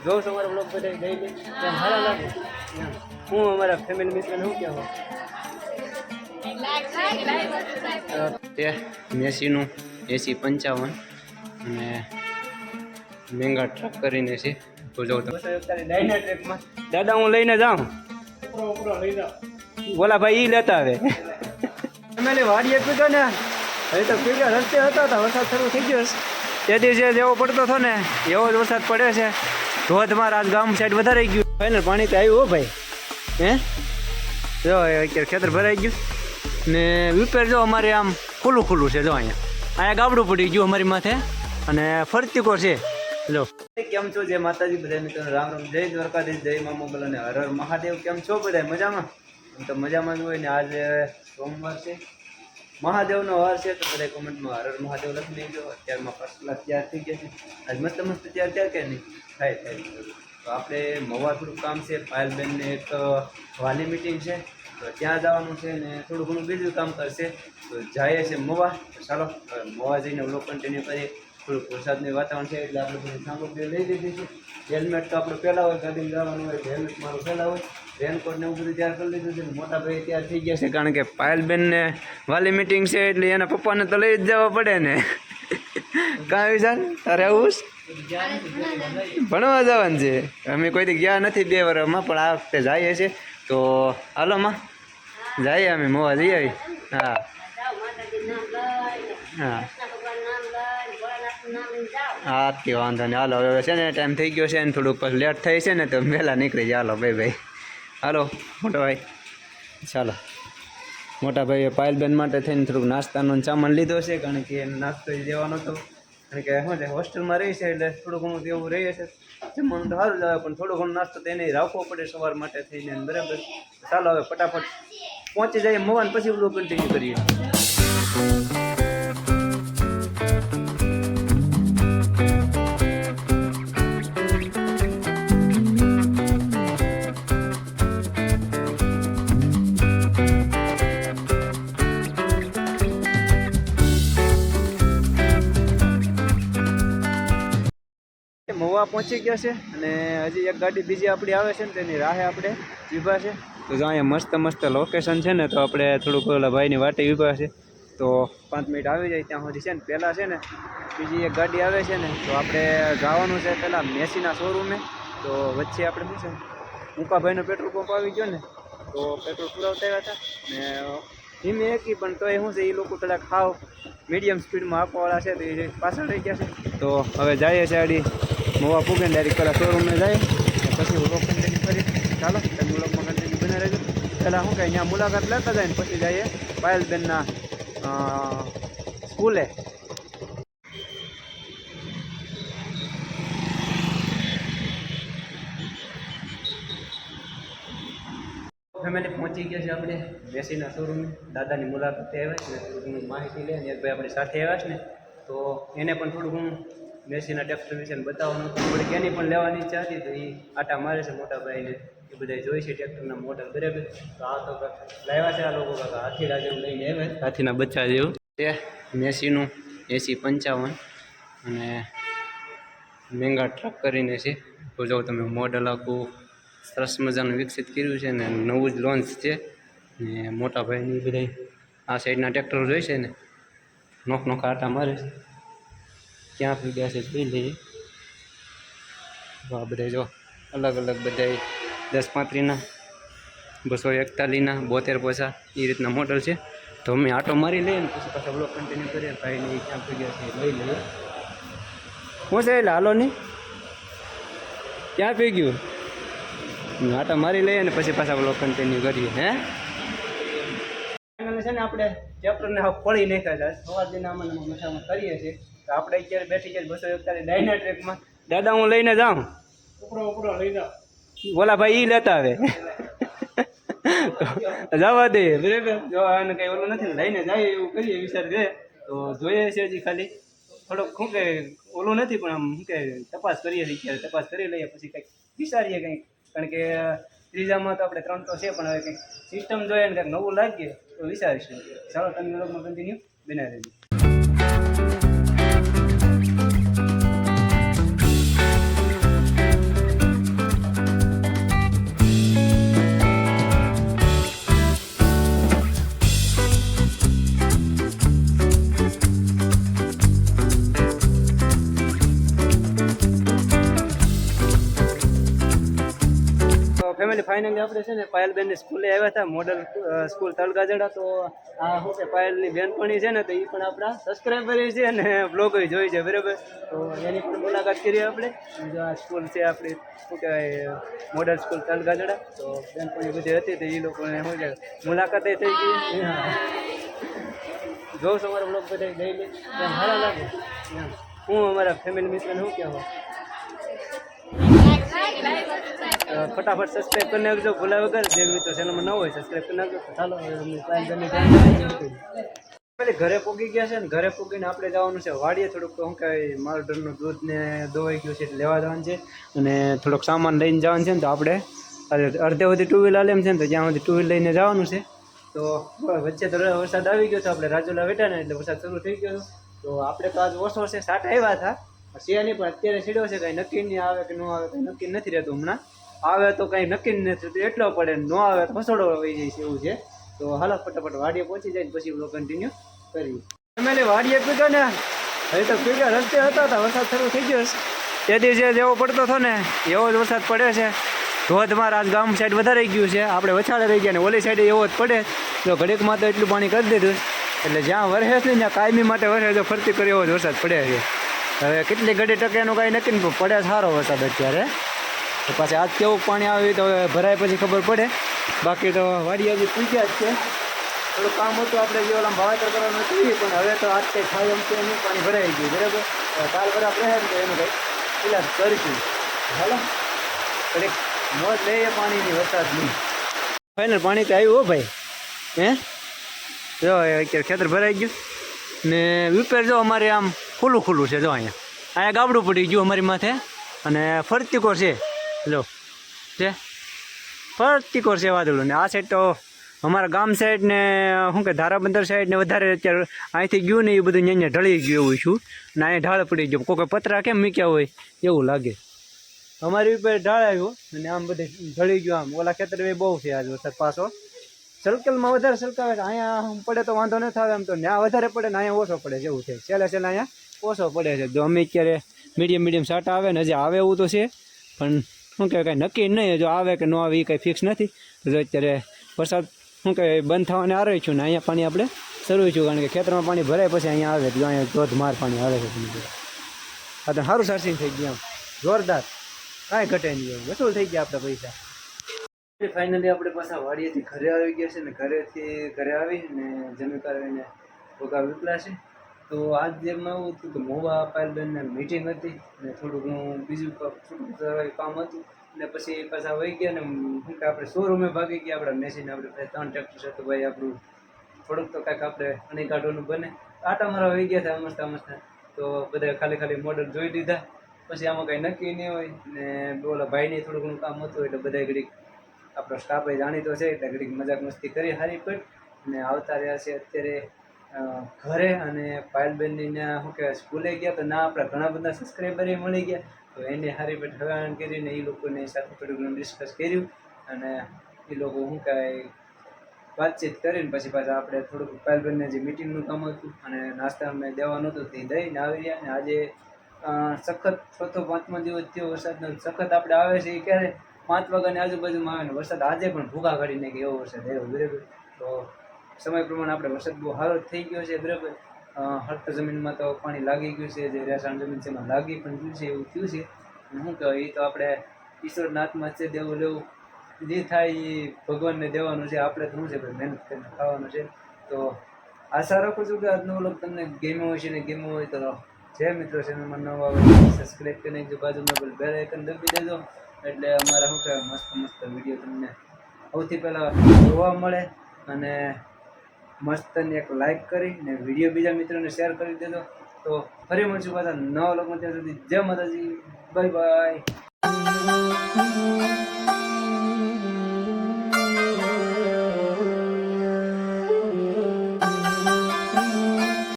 જો તમારો બ્લોગ બધા ડેઈલી એમ સારા લાગે હું અમારા ફેમિલી મિત્રને શું કહેવું તે મેસીનું AC 55 અને મેંગા ટ્રક કરીને છે તો જો ડાયના ટ્રેકમાં દાદા હું લઈને જાઉં બોલા ભાઈ ઈ લેતા આવે અમે વાડીએ પીધો ને હવે તો પીગા રસ્તે હતા વરસાદ શરૂ થઈ ગયો તે દિવસે જેવો પડતો હતો ને એવો જ વરસાદ પડે છે ધોધમાર આજ ગામ સાઈડ વધારે ગયું ફાઇનલ પાણી તો આવ્યું હો ભાઈ હે જો અત્યારે ખેતર ભરાઈ ગયું ને વિપેર જો અમારે આમ ખુલ્લું છે જો અહીંયા ગાબડું પડી ગયું અમારી માથે અને ફરતી કોર છે લો કેમ છો જય માતાજી બધા મિત્રો રામ રામ જય દ્વારકાધીશ જય મા મોગલ અને હર હર મહાદેવ કેમ છો બધા મજામાં તો મજામાં જ હોય ને આજે સોમવાર છે મહાદેવનો વાર છે તો બધા કોમેન્ટમાં હર હર મહાદેવ લખી દેજો અત્યારમાં ફર્સ્ટ ક્લાસ તૈયાર થઈ ગયા છે આજ મસ્ત તૈયાર કે નહીં થાય તો આપણે મવા થોડું કામ છે પાયલબેનને એક વાલી મિટિંગ છે તો ત્યાં જવાનું છે ને થોડું ઘણું બીજું કામ કરશે તો જાય છે મવા તો ચાલો મવા જઈને વ્લોગ કન્ટિન્યુ કરીએ થોડુંક વરસાદનું વાતાવરણ છે એટલે આપણે બધી સામગ્રી લઈ લીધી છે હેલ્મેટ તો આપણે પહેલાં હોય ગાડીમાં જવાનું હોય તો હેલ્મેટ મારું પહેલાં હોય રેનકોટ ને એવું બધું તૈયાર કરી લીધું છે ને મોટા ભાઈ તૈયાર થઈ ગયા છે કારણ કે પાયલબેનને વાલી મિટિંગ છે એટલે એના પપ્પાને તો લઈ જ જવા પડે ને કાં વિચાર તારે આવું ભણવા જવાનું છે અમે કોઈથી ગયા નથી 2 વર્ષમાં પણ આ વખતે જઈએ છીએ તો હાલો માં જઈએ અમે મોવા જઈ આવી હા હા હા તે વાંધો નહીં હાલો હવે છે ને ટાઈમ થઈ ગયો છે ને થોડુંક પછી લેટ થઈ છે ને તો વહેલા નીકળી જાય હાલો ભાઈ હાલો મોટા ભાઈ ચાલો મોટા ભાઈએ પાયલબેન માટે થઈને થોડુંક નાસ્તાનો સામાન લીધો છે કારણ કે એને નાસ્તો દેવાનો હતો કારણ કે શું છે હોસ્ટેલમાં રહી છે એટલે થોડું ઘણું એવું રહે છે જમવાનું તો સારું જ આવે પણ થોડું ઘણું નાસ્તો તો એને રાખવો પડે સવાર માટે થઈને બરાબર ચાલો હવે ફટાફટ પહોંચી જઈએ મવાન પછી બ્લોગ કન્ટિન્યુ કરીએ મવા પહોંચી ગયા છે અને હજી એક ગાડી બીજી આપણી આવે છે ને તેની રાહે આપણે ઊભા છે તો જો અહીંયા મસ્ત લોકેશન છે ને તો આપણે થોડુંક ઓલા ભાઈની વાટે ઊભા છે તો 5 મિનિટ આવી જાય ત્યાં સુધી છે ને પહેલાં છે ને બીજી એક ગાડી આવે છે ને તો આપણે જવાનું છે પહેલાં મેસીના શોરૂમે તો વચ્ચે આપણે શું છે મુકાભાઈનો પેટ્રોલ પંપ આવી ગયો ને તો પેટ્રોલ પુરાવતા આવ્યા હતા ને ધીમે એકી પણ તો એ શું છે એ લોકો થોડાક ખાવ મીડિયમ સ્પીડમાં આપવાવાળા છે તો એ પાછળ રહી ગયા છે તો હવે જઈએ છીએ આડી મવા પૂગે ડાયરેક્ટ પહેલાં શોરૂમને જાય પછી વ્લોગ કન્ટિન્યુ કરી ચાલો તમે વ્લોગમાં કન્ટિન્યુ બને રહેજો પહેલાં શું કહે અહીંયા મુલાકાત લેતા જાય ને પછી જઈએ પાયલબેનના સ્કૂલે ફેમિલી પહોંચી ગયા છે આપણે મેસીના શોરૂમે દાદાની મુલાકાતે આવ્યા છે ને થોડું ઘણું માહિતી લે ને એક ભાઈ આપણી સાથે આવ્યા છે ને તો એને પણ થોડું ઘણું મેસીના ટ્રેક્ટર વિશે બતાવવાનું થોડીક એની પણ લેવાની ઈચ્છા હતી તો એ આટા મારે છે મોટા ભાઈને એ બધા જોઈ છે ટ્રેક્ટરના મોડલ બરાબર તો આ તો લાવ્યા છે આ લોકો કાકા હાથી જેવું લઈને આવ્યા હાથીના બચ્ચા જેવું તે મેસીનું AC 55 અને મેંગા ટ્રક કરીને છે તો જો તમે મોડલ આખું સરસ મજાનું વિકસિત કર્યું છે ને નવું જ લોન્ચ છે ને મોટા ભાઈની બધા આ સાઈડના ટ્રેક્ટરો જોઈ છે ને નોખા આટા મારે છે ક્યાં ગયા છે જોઈ લઈએ આ બધા જો અલગ બધા 10-35ના 241ના 72-50 એ રીતના મોડલ છે તો અમે આટો મારી લઈએ ને પછી પાછા બ્લોગ કન્ટિન્યુ કરીએ ભાઈને એ ક્યાં ગયા છે લઈ લઈએ શું છે એટલે હાલો નહીં ક્યાં પી ગયું આટા મારી લઈએ ને પછી પાછા બ્લોગ કન્ટિન્યુ કરીએ હે છે ને આપણે ચેપ્ટરને ખોળી નાખ્યા છે સવાર દિન અમને મસામાં કરીએ છીએ તો આપણે અત્યારે બેઠી છે 241 ડાયના ટ્રેકમાં દાદા હું લઈને જાઉં ઉપરો લઈ જાઉં બોલા ભાઈ ઈ લેતા આવે જવા દે બરાબર જો આને કંઈ ઓલું નથી લઈને જાય એવું કરીએ વિચાર છે તો જોઈએ છે હજી ખાલી થોડોક શું કે ઓલું નથી પણ આમ શું કે તપાસ કરીએ છીએ ત્યારે તપાસ કરી લઈએ પછી કંઈક વિચારીએ કંઈક કારણ કે ત્રીજામાં તો આપણે 3 તો છે પણ હવે કંઈક સિસ્ટમ જોઈએ ને કંઈક નવું લાગીએ તો વિચારીશું ચાલો તમે વ્લોગમાં કન્ટિન્યુ બનાવી દેજો ફેમિલી ફાઇનલી આપણે છે ને પાયલબેનની સ્કૂલે આવ્યા હતા, મોડલ સ્કૂલ તળગાજડા. તો આ શું કે પાયલની બેનપણી છે ને, તો એ પણ આપણા સબસ્ક્રાઈબર છે અને બ્લોગ જોઈ છે, બરાબર. તો એની પણ મુલાકાત કરીએ આપણે. જો આ સ્કૂલ છે આપણી, શું કહેવાય, મોડલ સ્કૂલ તળગાજડા. તો બેનપણી બધી હતી, તો એ લોકોને શું છે મુલાકાત થઈ ગઈ. જોઉં છું અમારા બ્લોગ બધા ડેઈલી, સારા લાગે. હું અમારા ફેમિલી મિત્રને શું કહેવા, ફટાફટ સબસ્ક્રાઈબ કરી નાખજો ભૂલા વગર. જે મિત્રો ચેનલમાં ન હોય સબસ્ક્રાઈબ કરી નાખજો. ચાલો ઘરે પૂગી ગયા છે ને, ઘરે પૂગીને આપણે જવાનું છે વાડીએ. થોડુંક શું કહેવાય, મારું ઢરનું દૂધ ને દોવાઈ ગયું છે એટલે લેવા જવાનું છે, અને થોડોક સામાન લઈને જવાનું છે ને. તો આપણે અડધે સુધી ટુ વ્હીલર લેમ છે ને, તો જ્યાં સુધી ટુ વ્હીલર લઈને જવાનું છે. તો વચ્ચે તો વરસાદ આવી ગયો હતો, આપણે રાજુલા વેઠા ને એટલે વરસાદ શરૂ થઈ ગયો. તો આપણે તો આજ ઓછો છે, સાટ આવ્યા હતા શિયાની, પણ અત્યારે સીડ્યો છે. કાંઈ નક્કી નહીં આવે કે ન આવે, કંઈ નક્કી નથી રહેતું. હમણાં આવે તો કંઈ નક્કી નથી થતું, એટલો પડે, ન આવે તો ફસોડો વહી જાય છે, એવું છે. તો હાલો ફટાફટ વાડીએ પહોંચી જાય, પછી બ્લોગ કન્ટિન્યુ કરીએ. અમે વાડીએ પીધો ને, હવે તો પીડા રસ્તે હતા, વરસાદ શરૂ થઈ ગયો છે. તે દિવસે જેવો પડતો હતો ને એવો જ વરસાદ પડે છે, ધોધમાર. આજ ગામ સાઈડ વધારે ગયું છે, આપણે વછાડે રહી ગયા ને ઓલી સાઈડે એવો જ પડે. તો ઘડીકમાં તો એટલું પાણી કરી દીધું, એટલે જ્યાં વરસે છે ત્યાં કાયમી માટે વરસે, તો ફરતી કરી એવો જ વરસાદ પડે છે. હવે કેટલી ઘડી ટકે એનું કાંઈ નક્કી નહીં, પડે સારો વરસાદ અત્યારે. તો પાછી આજ કેવું પાણી આવ્યું તો ભરાય પછી ખબર પડે. બાકી તો વાડી હજી પૂછ્યા જ છે. થોડું કામ હતું આપણે જે ઓલા વાવેતર કરવાનું હતું, પણ હવે તો આજ કંઈ થાય એમ છે નહીં, પાણી ભરાઈ ગયું, બરાબર. કાલ બરાબર રહે તો એનું કંઈક ઇલાજ કરીશું. હાલો ઘડીક મોજ લઈએ પાણીની, વરસાદની. ફાઇનલ પાણી તો આવ્યું હો ભાઈ. હે જો અત્યારે ખેતર ભરાઈ ગયું ને વિપેર જો અમારે આમ ખુલ્લું ખુલ્લું છે. જો અહીંયા ગાબડું પડી ગયું અમારી માથે, અને ફરતીકોર છે. લો છે ફરતીકોર છે વાદળું. ને આ સાઈડ તો અમારા ગામ સાઈડ ને શું કે ધારાબંદર સાઈડ ને વધારે અત્યારે અહીંથી ગયું ને એ બધું અહીંયા ઢળી ગયું એવું છું. ને અહીંયા ઢાળ પડી ગયું, કોઈ પતરા કેમ મૂક્યા હોય એવું લાગે. અમારી ઉપર ઢાળ આવ્યું અને આમ બધે ઢળી ગયું. આમ ઓલા ખેતર એ બહુ છે આજ વરસાદ પાછો. સર્કલમાં વધારે સર્કાવે છે, અહીંયા પડે તો વાંધો નથી આવે. એમ તો ત્યાં વધારે પડે ને અહીંયા ઓછો પડે છે, એવું છે. છેલ્લે અહીંયા ઓછો પડે છે. જો અમે અત્યારે મીડિયમ સાટા આવે ને, હજી આવે એવું તો છે, પણ શું કહેવાય કાંઈ નક્કી નહીં. જો આવે કે ન આવે એ કંઈ ફિક્સ નથી. જો અત્યારે વરસાદ શું કહેવાય બંધ થવાને આવે છું ને અહીંયા પાણી આપણે શરૂ છું, કારણ કે ખેતરમાં પાણી ભરાય પછી અહીંયા આવે. તો અહીંયા ધોધમાર પાણી આવે છે. આ તો સારું સારસીન થઈ ગયા, જોરદાર, કાંઈ ઘટે નહીં, વસૂલ થઈ ગયા આપણા પૈસા. ફાઇનલી આપણે પાછા વાડીએથી ઘરે આવી ગયા છે ને, ઘરે આવી ને જમી કાઢીને ભોગા વિપલા છે. તો આજ જેમાં એવું હતું કે મોવા પાયલબેનને મીટિંગ હતી ને થોડું ઘણું બીજું કામ હતું, ને પછી પાછા વહી ગયા ને શું કે આપણે શોરૂમે ભાગી ગયા. આપણા મેસીને આપણે 3 ટ્રેક્ટર છે, તો ભાઈ આપણું થોડુંક તો કાંઈક આપણે અણી કાઢવાનું બને. આટા મારા વહી ગયા હતા મસ્ત મસ્ત. તો બધા ખાલી મોડલ જોઈ લીધા. પછી આમાં કંઈ નક્કી નહીં હોય ને બોલા ભાઈને થોડું ઘણું કામ હતું, એટલે બધા ઘડીક આપણો સ્ટાફ જાણીતો છે એટલે ઘડીક મજાક મસ્તી કરી હારી પડ ને આવતા રહ્યા છે અત્યારે ઘરે. અને પાયલબેનની ત્યાં શું કહેવાય સ્કૂલે ગયા, તો ના આપણા ઘણા બધા સબસ્ક્રાઈબર મળી ગયા. તો એને હારી પેટ હવાન કરીને એ લોકોની સાથે થોડું ડિસ્કસ કર્યું, અને એ લોકો શું કહેવાય વાતચીત કરીને પછી પાછા આપણે થોડુંક પાયલબેનને જે મિટિંગનું કામ હતું અને નાસ્તા અમે દેવાનું હતું તે દઈને આવી રહ્યા. અને આજે સખત 4થો-5મો દિવસ થયો વરસાદનો. સખત આપણે આવે છે એ ક્યારે 5 વાગ્યાની આજુબાજુમાં આવે ને વરસાદ આજે પણ ભૂખા કાઢી નાખે એવો વરસાદ આવ્યો, બરાબર. તો સમય પ્રમાણે આપણે વરસાદ બહુ સારો થઈ ગયો છે, બરાબર. હળતા જમીનમાં તો પાણી લાગી ગયું છે, જે રેસાણ જમીન છે એમાં લાગી પણ ગયું છે, એવું થયું છે. અને શું કહેવાય એ તો આપણે ઈશ્વરના હાથમાં છે, દેવું લેવું જે થાય એ ભગવાનને દેવાનું છે. આપણે તો શું છે ભાઈ મહેનત કરીને ખાવાનું છે. તો આશા રાખું છું કે આજનો વ્લોગ તમને ગમ્યો હોય છે, ને ગમ્યો હોય તો જે મિત્રો ચેનલમાં નવા આવે સબસ્ક્રાઈબ કરીને જો બાજુમાં બેલ આઇકન દબી દેજો, એટલે અમારા શું કહેવાય મસ્ત વિડીયો તમને સૌથી પહેલાં જોવા મળે. અને મસ્તની એક લાઇક કરી ને વિડીયો બીજા મિત્રોને શેર કરી દેજો. તો ફરી મળશું પાછા નવા વ્લોગમાં. ત્યાં સુધી જય માતાજી, બાય બાય.